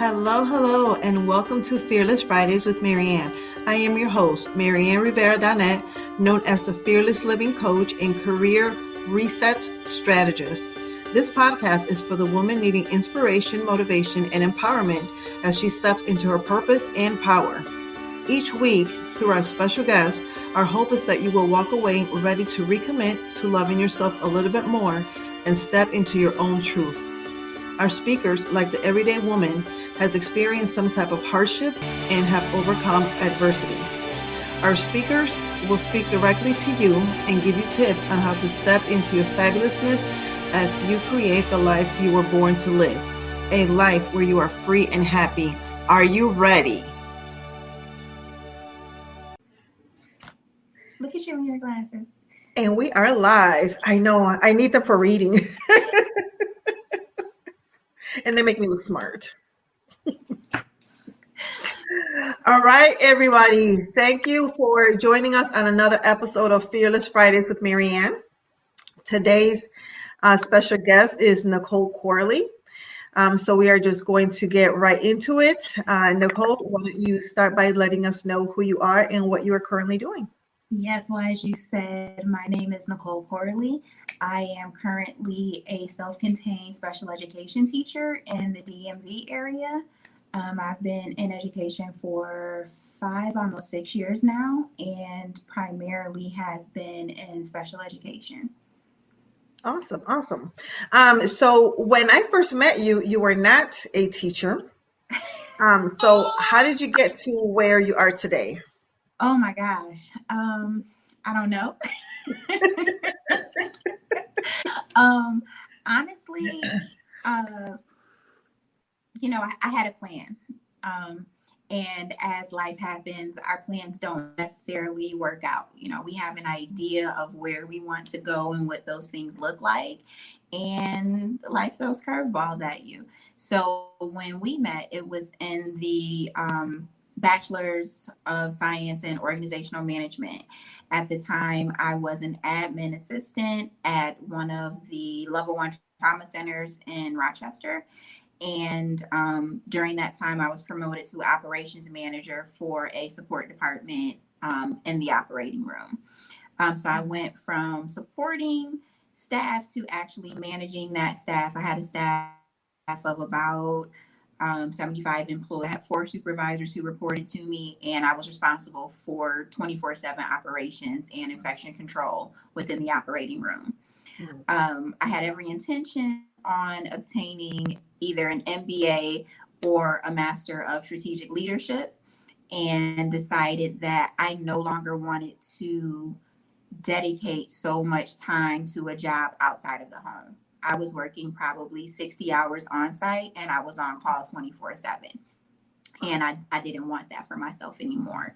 Hello, and welcome to Fearless Fridays with Marianne. I am your host, Marianne Rivera-Donnet, known as the Fearless Living Coach and Career Reset Strategist. This podcast is for the woman needing inspiration, motivation, and empowerment as she steps into her purpose and power. Each week, through our special guests, our hope is that you will walk away ready to recommit to loving yourself a little bit more and step into your own truth. Our speakers, like the everyday woman, has experienced some type of hardship and have overcome adversity. Our speakers will speak directly to you and give you tips on how to step into your fabulousness as you create the life you were born to live, a life where you are free and happy. Are you ready? Look at you in your glasses. And we are live. I know, I need them for reading. And they make me look smart. All right, everybody. Thank you for joining us on another episode of Fearless Fridays with Marianne. Today's special guest is Nicole Corley. So we are just going to get right into it. Nicole, why don't you start by letting us know who you are and what you are currently doing? Yes, well, as you said, my name is Nicole Corley. I am currently a self-contained special education teacher in the DMV area. I've been in education for 5, almost 6 years now, and primarily has been in special education. Awesome. So when I first met you, you were not a teacher. So how did you get to where you are today? Oh my gosh. I don't know. Honestly, I had a plan. And as life happens, our plans don't necessarily work out. We have an idea of where we want to go and what those things look like. And life throws curveballs at you. So when we met, it was in the Bachelor's of Science in Organizational Management. At the time, I was an admin assistant at one of the level 1 trauma centers in Rochester. And during that time, I was promoted to operations manager for a support department in the operating room. So I went from supporting staff to actually managing that staff. I had a staff of about 75 employees. I had 4 supervisors who reported to me, and I was responsible for 24/7 operations and infection control within the operating room. I had every intention on obtaining either an MBA or a Master of Strategic Leadership, and decided that I no longer wanted to dedicate so much time to a job outside of the home. I was working probably 60 hours on site, and I was on call 24/7. And I didn't want that for myself anymore.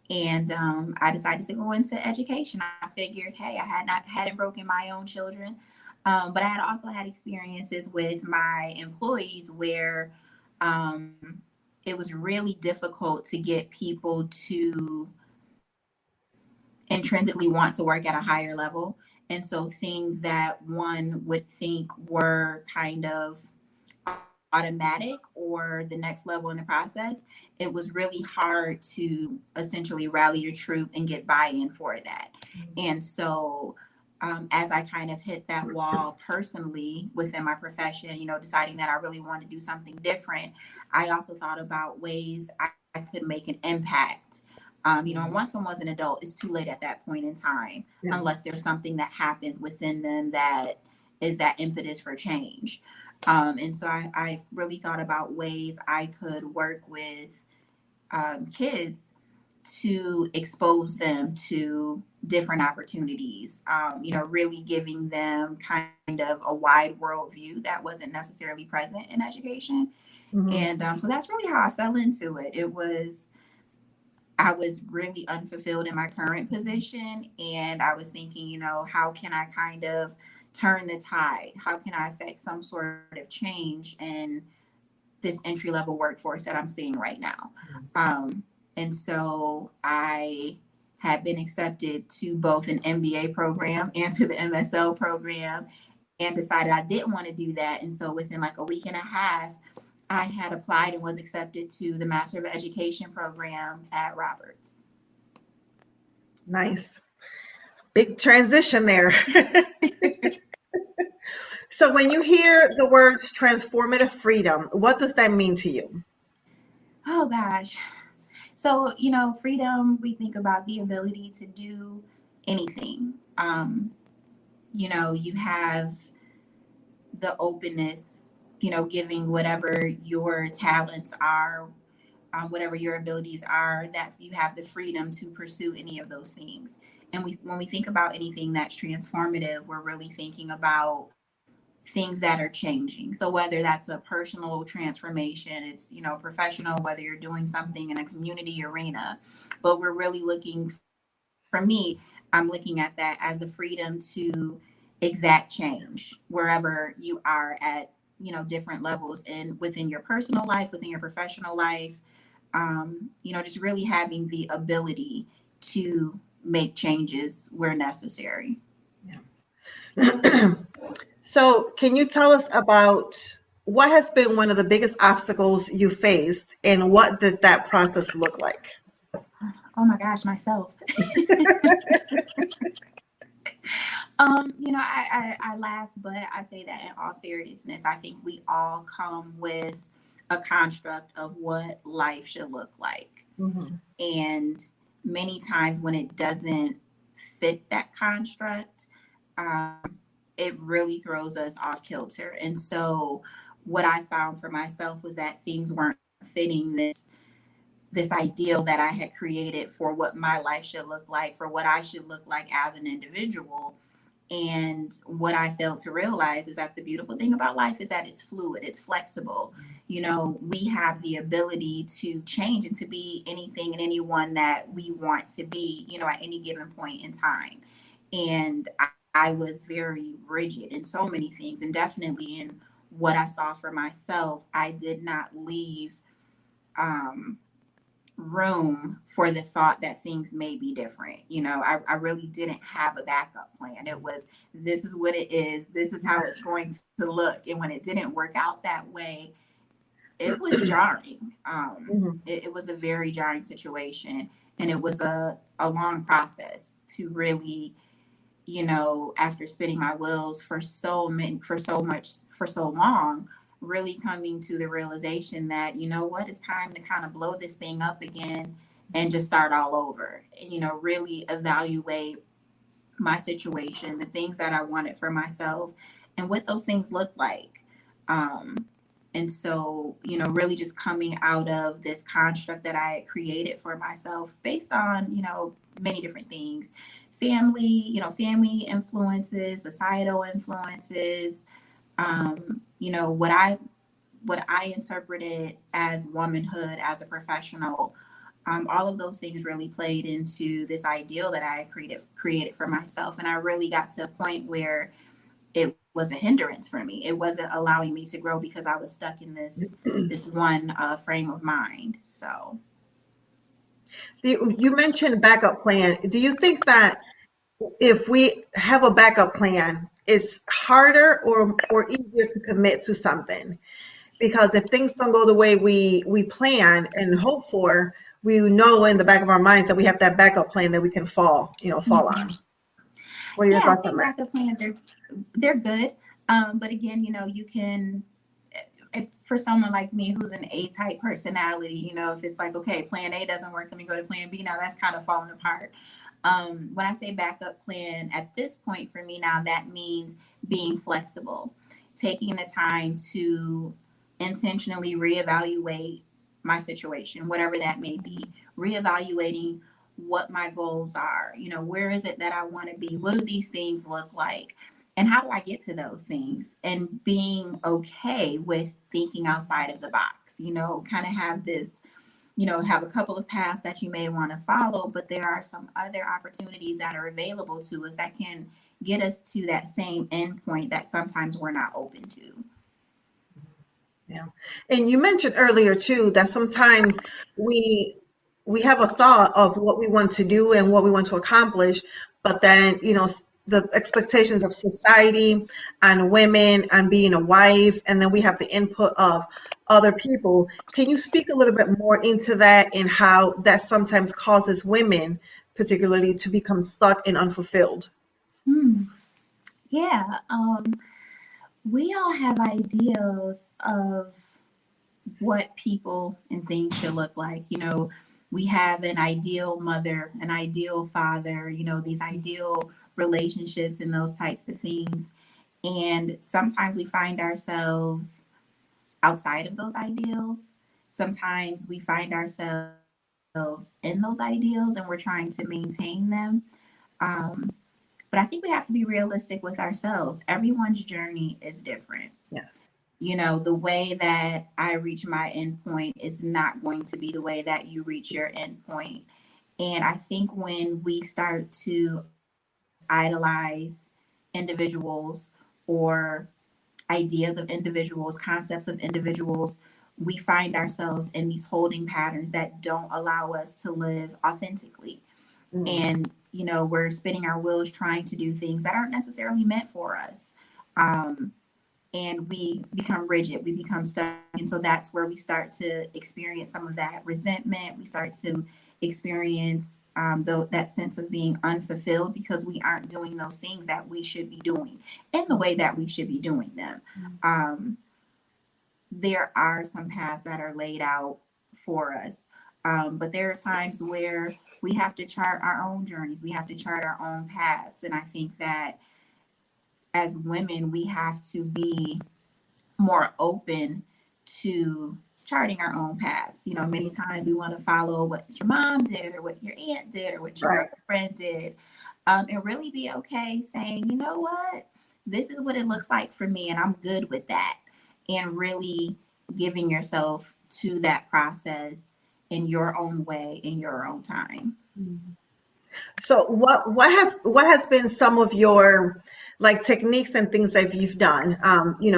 And I decided to go into education. I figured, hey, I hadn't broken my own children, but I had also had experiences with my employees where it was really difficult to get people to intrinsically want to work at a higher level. And so things that one would think were kind of automatic or the next level in the process, it was really hard to essentially rally your troop and get buy-in for that. And so as I kind of hit that wall personally within my profession, deciding that I really wanted to do something different, I also thought about ways I could make an impact. Once someone's an adult, it's too late at that point in time, unless there's something that happens within them that is that impetus for change. And so I really thought about ways I could work with kids to expose them to different opportunities, really giving them kind of a wide worldview that wasn't necessarily present in education. And so that's really how I fell into it. I was really unfulfilled in my current position, and I was thinking, how can I kind of turn the tide? How can I affect some sort of change in this entry-level workforce that I'm seeing right now? And so I had been accepted to both an MBA program and to the MSL program, and decided I didn't want to do that. And so within like a week and a half, I had applied and was accepted to the Master of Education program at Roberts. Nice. Big transition there. So when you hear the words transformative freedom, what does that mean to you? Oh gosh. So, freedom, we think about the ability to do anything. You have the openness, giving whatever your talents are, whatever your abilities are, that you have the freedom to pursue any of those things. And when we think about anything that's transformative, we're really thinking about things that are changing. So whether that's a personal transformation, it's, professional, whether you're doing something in a community arena, but we're really looking, for me, I'm looking at that as the freedom to exact change wherever you are at, different levels, and within your personal life, within your professional life, just really having the ability to make changes where necessary. Yeah. So can you tell us about what has been one of the biggest obstacles you faced and what did that process look like? Oh my gosh, myself. I laugh, but I say that in all seriousness. I think we all come with a construct of what life should look like. Mm-hmm. And many times when it doesn't fit that construct, it really throws us off kilter. And so what I found for myself was that things weren't fitting this ideal that I had created for what my life should look like, for what I should look like as an individual. And what I failed to realize is that the beautiful thing about life is that it's fluid, it's flexible. We have the ability to change and to be anything and anyone that we want to be, at any given point in time. And I was very rigid in so many things, and definitely in what I saw for myself, I did not leave room for the thought that things may be different. I really didn't have a backup plan. It was, this is what it is, this is how it's going to look. And when it didn't work out that way, it was jarring. It was a very jarring situation. And it was a long process to really, after spinning my wheels for so long, really coming to the realization that, what, it's time to kind of blow this thing up again and just start all over. Really evaluate my situation, the things that I wanted for myself, and what those things look like. And so, really just coming out of this construct that I had created for myself based on, many different things, family influences, societal influences, what I interpreted as womanhood as a professional. All of those things really played into this ideal that I created for myself. And I really got to a point where it was a hindrance for me. It wasn't allowing me to grow because I was stuck in this one frame of mind. So You mentioned backup plan. Do you think that if we have a backup plan, it's harder or easier to commit to something? Because if things don't go the way we plan and hope for, we know in the back of our minds that we have that backup plan that we can fall on. What are your yeah, I thoughts on think that? backup plans they're good. But again, you can, if for someone like me who's an A-type personality, if it's like, okay, plan A doesn't work, let me go to plan B. Now that's kind of falling apart. When I say backup plan at this point for me now, that means being flexible, taking the time to intentionally reevaluate my situation, whatever that may be, reevaluating what my goals are, where is it that I want to be? What do these things look like? And how do I get to those things? And being okay with thinking outside of the box, kind of have this, have a couple of paths that you may want to follow, but there are some other opportunities that are available to us that can get us to that same endpoint that sometimes we're not open to. Yeah. And you mentioned earlier too that sometimes we have a thought of what we want to do and what we want to accomplish, but then, the expectations of society and women and being a wife, and then we have the input of other people. Can you speak a little bit more into that and how that sometimes causes women, particularly, to become stuck and unfulfilled? Hmm. Yeah. We all have ideals of what people and things should look like. We have an ideal mother, an ideal father, these ideal relationships and those types of things. And sometimes we find ourselves outside of those ideals. Sometimes we find ourselves in those ideals and we're trying to maintain them. Um, but I think we have to be realistic with ourselves. Everyone's journey is different. Yes. The way that I reach my endpoint is not going to be the way that you reach your endpoint. And I think when we start to idolize individuals or ideas of individuals, concepts of individuals, we find ourselves in these holding patterns that don't allow us to live authentically. Mm. And, we're spinning our wheels trying to do things that aren't necessarily meant for us. And we become rigid, we become stuck. And so that's where we start to experience some of that resentment. We start to experience that sense of being unfulfilled because we aren't doing those things that we should be doing in the way that we should be doing them. There are some paths that are laid out for us, but there are times where we have to chart our own journeys, we have to chart our own paths. And I think that as women, we have to be more open to charting our own paths. Many times we want to follow what your mom did or what your aunt did or what your Right. other friend did, and really be okay saying, you know what, this is what it looks like for me, and I'm good with that. And really giving yourself to that process in your own way, in your own time. So what has been some of your like techniques and things that you've done?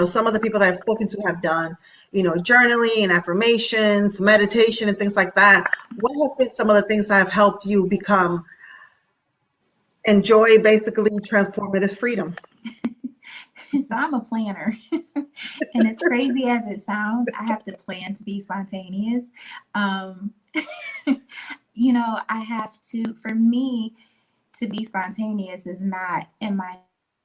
Some of the people that I've spoken to have done, journaling and affirmations, meditation and things like that. What have been some of the things that have helped you enjoy basically transformative freedom? So I'm a planner. And as crazy as it sounds, I have to plan to be spontaneous. Um, I have to, for me, to be spontaneous is not in my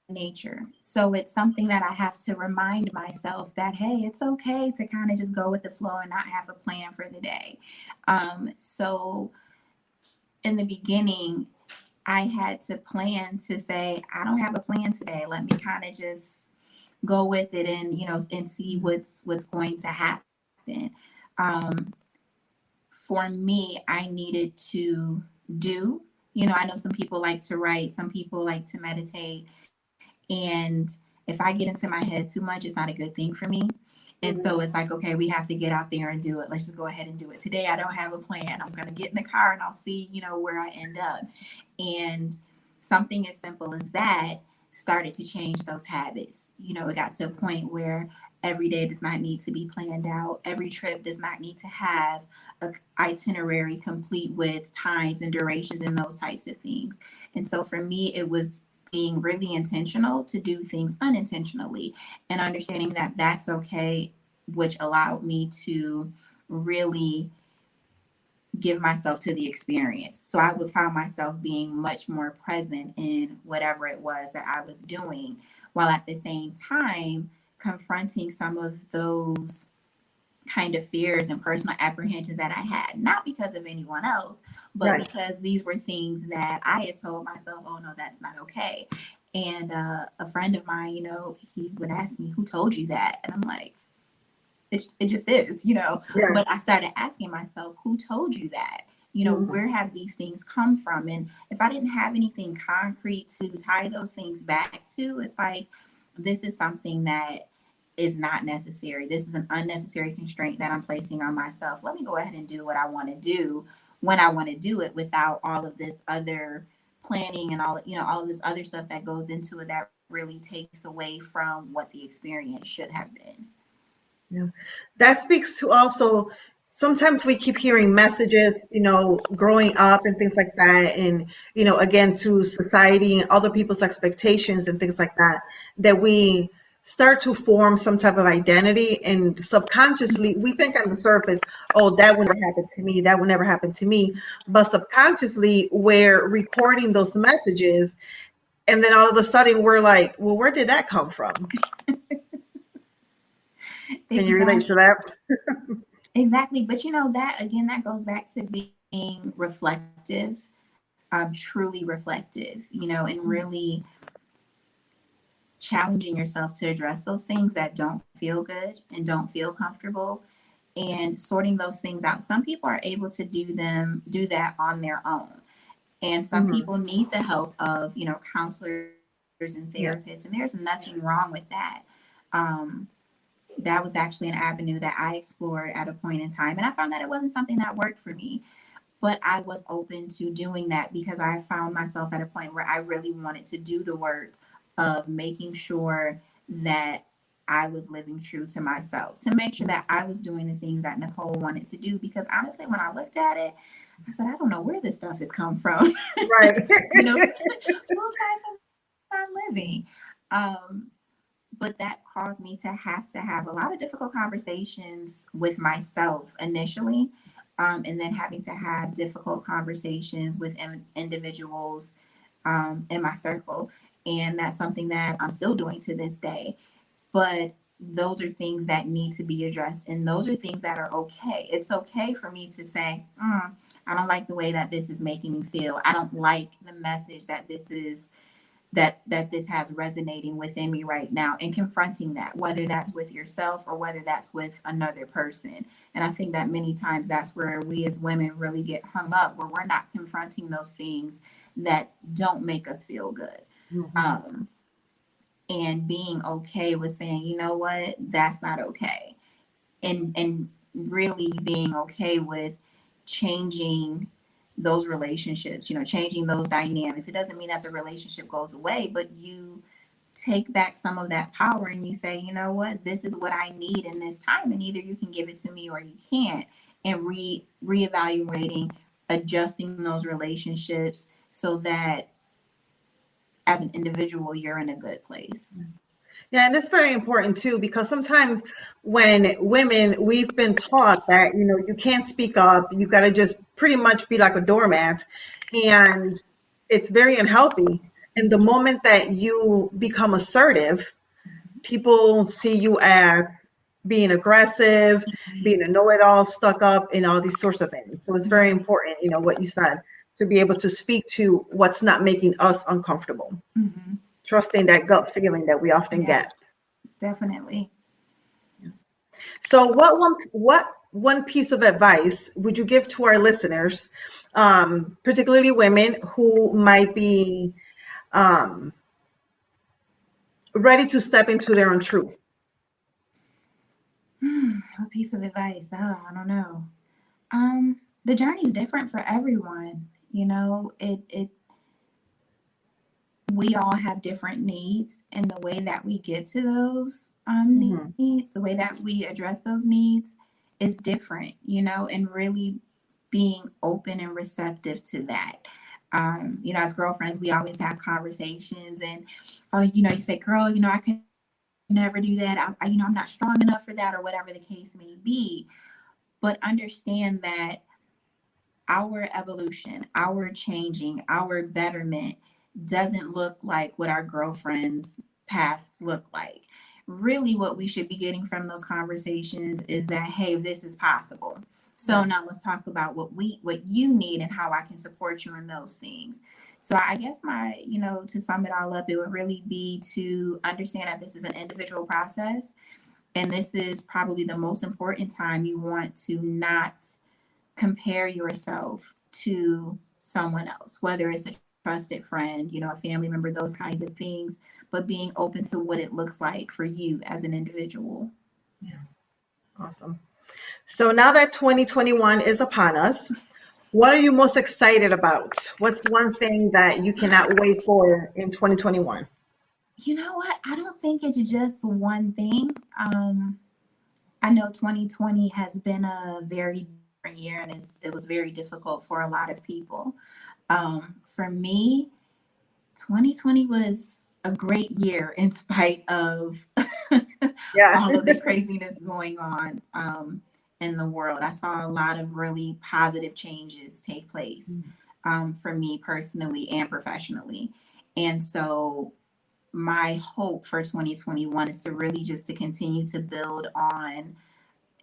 nature. So it's something that I have to remind myself that, hey, it's okay to kind of just go with the flow and not have a plan for the day. So in the beginning, I had to plan to say, I don't have a plan today. Let me kind of just go with it and, and see what's going to happen. Um, for me, I needed to do. I know some people like to write, some people like to meditate. And if I get into my head too much, it's not a good thing for me. And so it's like, okay, we have to get out there and do it. Let's just go ahead and do it. Today, I don't have a plan. I'm going to get in the car and I'll see, where I end up. And something as simple as that started to change those habits. It got to a point where every day does not need to be planned out. Every trip does not need to have an itinerary complete with times and durations and those types of things. And so for me, it was being really intentional to do things unintentionally and understanding that that's okay, which allowed me to really give myself to the experience. So I would find myself being much more present in whatever it was that I was doing, while at the same time confronting some of those kind of fears and personal apprehensions that I had, not because of anyone else, but Right. because these were things that I had told myself, oh no, that's not okay. And a friend of mine, he would ask me, who told you that? And I'm like, it just is, Yeah. But I started asking myself, who told you that? Where have these things come from? And if I didn't have anything concrete to tie those things back to, it's like, this is something that is not necessary. This is an unnecessary constraint that I'm placing on myself. Let me go ahead and do what I want to do when I want to do it without all of this other planning and all of this other stuff that goes into it that really takes away from what the experience should have been. Yeah. That speaks to also sometimes we keep hearing messages, growing up and things like that. And, again, to society and other people's expectations and things like that, that we start to form some type of identity, and subconsciously we think on the surface, oh, that would never happen to me, that would never happen to me, but subconsciously we're recording those messages, and then all of a sudden we're like, well, where did that come from? Can you relate to Exactly. that? Exactly. But that again, that goes back to being reflective, truly reflective, and really challenging yourself to address those things that don't feel good and don't feel comfortable, and sorting those things out. Some people are able to do that on their own. And some Mm-hmm. people need the help of, counselors and Yes. therapists, and there's nothing wrong with that. Um, that was actually an avenue that I explored at a point in time. And I found that it wasn't something that worked for me, but I was open to doing that because I found myself at a point where I really wanted to do the work of making sure that I was living true to myself, to make sure that I was doing the things that Nicole wanted to do. Because honestly, when I looked at it, I said, I don't know where this stuff has come from. Right. Whose life am I living? Um, but that caused me to have a lot of difficult conversations with myself initially, and then having to have difficult conversations with individuals in my circle. And that's something that I'm still doing to this day. But those are things that need to be addressed, and those are things that are okay. It's okay for me to say, I don't like the way that this is making me feel. I don't like the message that this is that this has resonating within me right now, and confronting that, whether that's with yourself or whether that's with another person. And I think that many times that's where we as women really get hung up, where we're not confronting those things that don't make us feel good. Mm-hmm. And being okay with saying, you know what, that's not okay. And really being okay with changing those relationships, changing those dynamics. It doesn't mean that the relationship goes away, but you take back some of that power and you say, you know what, this is what I need in this time. And either you can give it to me or you can't. And reevaluating, adjusting those relationships so that as an individual, you're in a good place. Yeah, and that's very important too, because sometimes when women, we've been taught that, you can't speak up, you got to just pretty much be like a doormat, and it's very unhealthy. And the moment that you become assertive, people see you as being aggressive, being a know-it-all, stuck up, and all these sorts of things. So it's very important, what you said, to be able to speak to what's not making us uncomfortable, Mm-hmm. trusting that gut feeling that we often Yeah, get. definitely. So what one piece of advice would you give to our listeners, particularly women who might be um, ready to step into their own truth? A piece of advice. Oh, I don't know. The journey's different for everyone. It we all have different needs, and the way that we get to those Mm-hmm. needs, the way that we address those needs is different, and really being open and receptive to that. As girlfriends, we always have conversations, and you say, girl, I can never do that. I'm not strong enough for that, or whatever the case may be. But understand that our evolution, our changing, our betterment doesn't look like what our girlfriends' paths look like. Really, what we should be getting from those conversations is that, hey, this is possible. So Yeah. now let's talk about what you need and how I can support you in those things. So I guess to sum it all up, it would really be to understand that this is an individual process, and this is probably the most important time you want to not compare yourself to someone else, whether it's a trusted friend, a family member, those kinds of things, but being open to what it looks like for you as an individual. Yeah. Awesome. So now that 2021 is upon us, what are you most excited about? What's one thing that you cannot wait for in 2021? You know what? I don't think it's just one thing. I know 2020 has been a very different year, and it was very difficult for a lot of people. For me, 2020 was a great year in spite of Yeah. all of the craziness going on in the world. I saw a lot of really positive changes take place for me personally and professionally. And so my hope for 2021 is to really just to continue to build on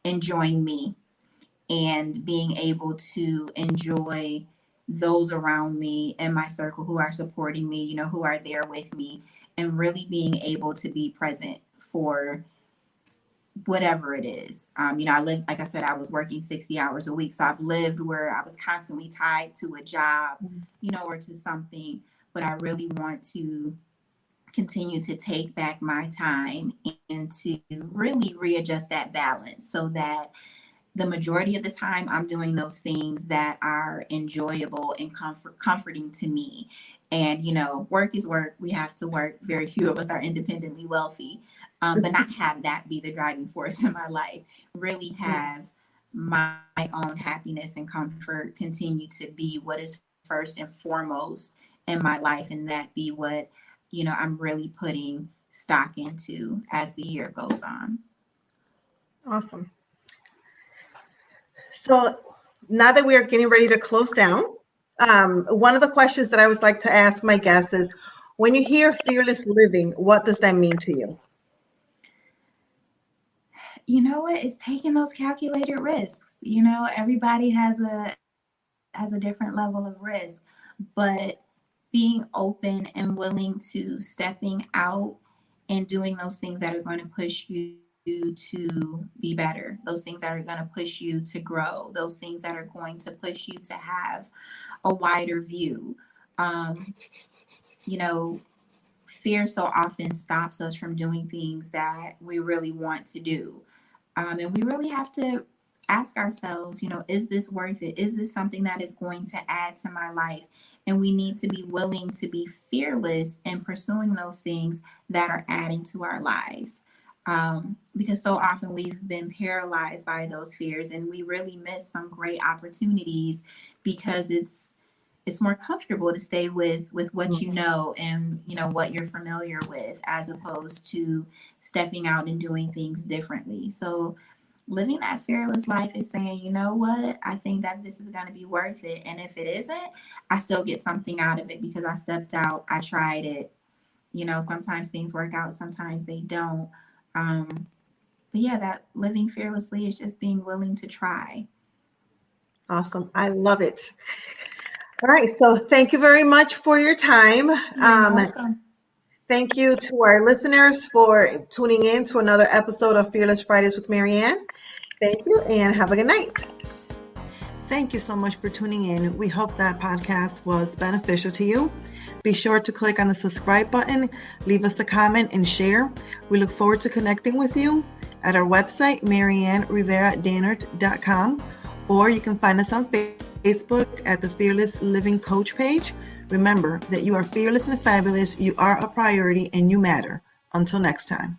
enjoying me and being able to enjoy those around me in my circle who are supporting me, you know, who are there with me, and really being able to be present for whatever it is. You know, I lived, like I said, I was working 60 hours a week. So I've lived where I was constantly tied to a job, you know, or to something, but I really want to continue to take back my time and to really readjust that balance so that the majority of the time I'm doing those things that are enjoyable and comforting to me. And, you know, work is work. We have to work. Very few of us are independently wealthy, but not have that be the driving force in my life. Really have my own happiness and comfort continue to be what is first and foremost in my life. And that be what, you know, I'm really putting stock into as the year goes on. Awesome. So now that we are getting ready to close down, one of the questions that I always like to ask my guests is, when you hear fearless living, what does that mean to you? You know what? It's taking those calculated risks. You know, everybody has a different level of risk, but being open and willing to stepping out and doing those things that are going to push you to be better, those things that are going to push you to grow, those things that are going to push you to have a wider view. You know, fear so often stops us from doing things that we really want to do. And we really have to ask ourselves, you know, is this worth it? Is this something that is going to add to my life? And we need to be willing to be fearless in pursuing those things that are adding to our lives. Because so often we've been paralyzed by those fears and we really miss some great opportunities because it's more comfortable to stay with what you know and you know what you're familiar with as opposed to stepping out and doing things differently. So living that fearless life is saying, you know what, I think that this is going to be worth it, and if it isn't, I still get something out of it because I stepped out, I tried it. You know, sometimes things work out, sometimes they don't. But yeah, that living fearlessly is just being willing to try. Awesome. I love it. All right. So thank you very much for your time. You're welcome. Thank you to our listeners for tuning in to another episode of Fearless Fridays with Marianne. Thank you and have a good night. Thank you so much for tuning in. We hope that podcast was beneficial to you. Be sure to click on the subscribe button, leave us a comment, and share. We look forward to connecting with you at our website, marianneriveradanert.com, or you can find us on Facebook at the Fearless Living Coach page. Remember that you are fearless and fabulous, you are a priority, and you matter. Until next time.